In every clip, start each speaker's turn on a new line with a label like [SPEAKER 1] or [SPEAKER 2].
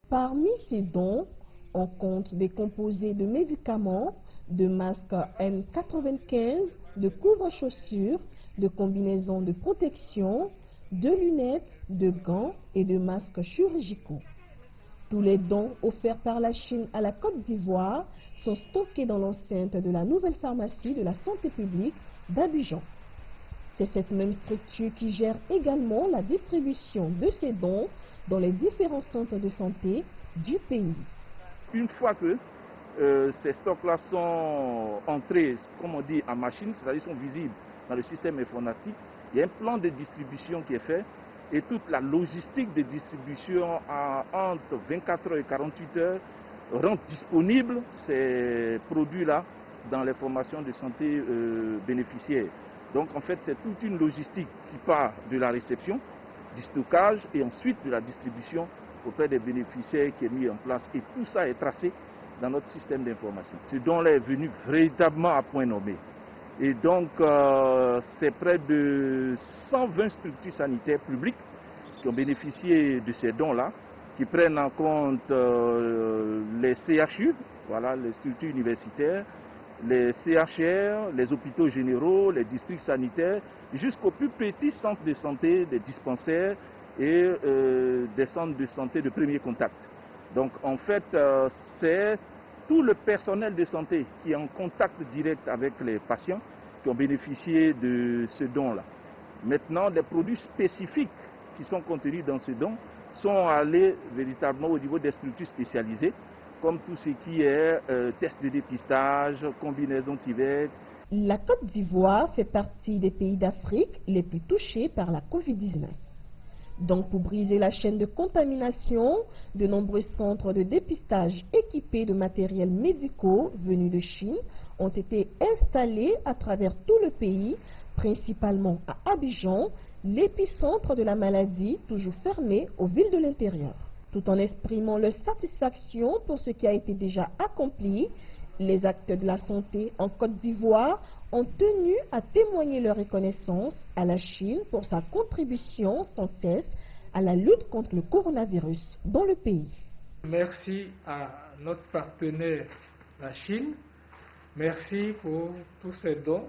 [SPEAKER 1] Parmi ces dons, on compte des composés de médicaments, de masques N95, de couvre-chaussures, de combinaisons de protection, de lunettes, de gants et de masques chirurgicaux. Tous les dons offerts par la Chine à la Côte d'Ivoire sont stockés dans l'enceinte de la nouvelle pharmacie de la santé publique d'Abidjan. C'est cette même structure qui gère également la distribution de ces dons dans les différents centres de santé du pays.
[SPEAKER 2] Une fois que ces stocks-là sont entrés, comme on dit, en machine, c'est-à-dire sont visibles dans le système informatique, il y a un plan de distribution qui est fait et toute la logistique de distribution entre 24 heures et 48 heures rend disponibles ces produits-là dans les formations de santé bénéficiaires. Donc en fait, c'est toute une logistique qui part de la réception, du stockage et ensuite de la distribution auprès des bénéficiaires qui est mis en place. Et tout ça est tracé dans notre système d'information. Ce don-là est venu véritablement à point nommé. Et donc, c'est près de 120 structures sanitaires publiques qui ont bénéficié de ces dons-là, qui prennent en compte les CHU, voilà, les structures universitaires, les CHR, les hôpitaux généraux, les districts sanitaires, jusqu'aux plus petits centres de santé, des dispensaires et des centres de santé de premier contact. Donc en fait, c'est tout le personnel de santé qui est en contact direct avec les patients qui ont bénéficié de ce don-là. Maintenant, les produits spécifiques qui sont contenus dans ce don sont allés véritablement au niveau des structures spécialisées, comme tout ce qui est test de dépistage, combinaison TIVET.
[SPEAKER 1] La Côte d'Ivoire fait partie des pays d'Afrique les plus touchés par la Covid-19. Donc, pour briser la chaîne de contamination, de nombreux centres de dépistage équipés de matériels médicaux venus de Chine ont été installés à travers tout le pays, principalement à Abidjan, l'épicentre de la maladie, toujours fermé aux villes de l'intérieur. Tout en exprimant leur satisfaction pour ce qui a été déjà accompli, les acteurs de la santé en Côte d'Ivoire ont tenu à témoigner leur reconnaissance à la Chine pour sa contribution sans cesse à la lutte contre le coronavirus dans le pays.
[SPEAKER 3] Merci à notre partenaire, la Chine. Merci pour tous ces dons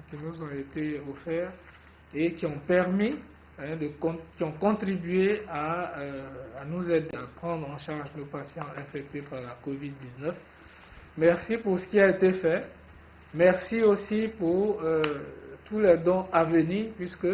[SPEAKER 3] qui nous ont été offerts et qui ont permis, qui ont contribué à nous aider à prendre en charge nos patients infectés par la Covid-19. Merci pour ce qui a été fait. Merci aussi pour tous les dons à venir, puisque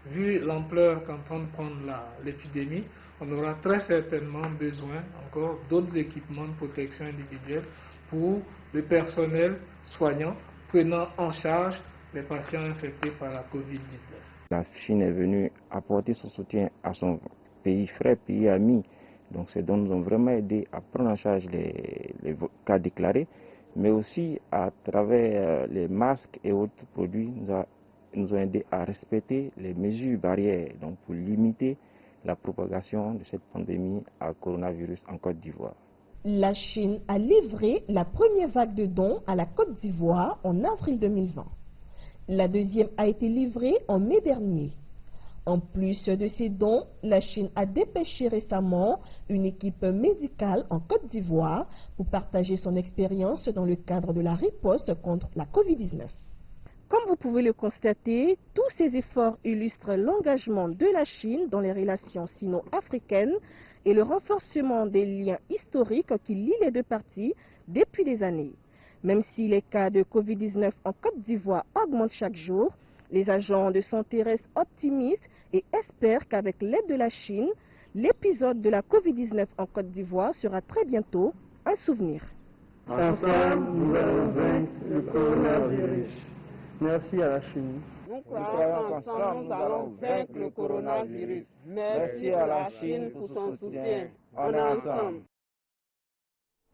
[SPEAKER 3] vu l'ampleur qu'en train de prendre l'épidémie, on aura très certainement besoin encore d'autres équipements de protection individuelle pour le personnel soignant prenant en charge les patients infectés par la Covid-19.
[SPEAKER 4] La Chine est venue apporter son soutien à son pays frère, pays ami. Donc ces dons nous ont vraiment aidé à prendre en charge les cas déclarés, mais aussi à travers les masques et autres produits, nous ont aidé à respecter les mesures barrières donc pour limiter la propagation de cette pandémie à coronavirus en Côte d'Ivoire.
[SPEAKER 1] La Chine a livré la première vague de dons à la Côte d'Ivoire en avril 2020. La deuxième a été livrée en mai dernier. En plus de ces dons, la Chine a dépêché récemment une équipe médicale en Côte d'Ivoire pour partager son expérience dans le cadre de la riposte contre la Covid-19. Comme vous pouvez le constater, tous ces efforts illustrent l'engagement de la Chine dans les relations sino-africaines et le renforcement des liens historiques qui lient les deux parties depuis des années. Même si les cas de Covid-19 en Côte d'Ivoire augmentent chaque jour, les agents de santé restent optimistes et espèrent qu'avec l'aide de la Chine, l'épisode de la Covid-19 en Côte d'Ivoire sera très bientôt un souvenir.
[SPEAKER 5] Ensemble, nous allons vaincre le coronavirus. Merci à la Chine.
[SPEAKER 6] Nous croyons qu'ensemble, nous allons vaincre le coronavirus. Merci à la Chine pour son soutien. On est ensemble.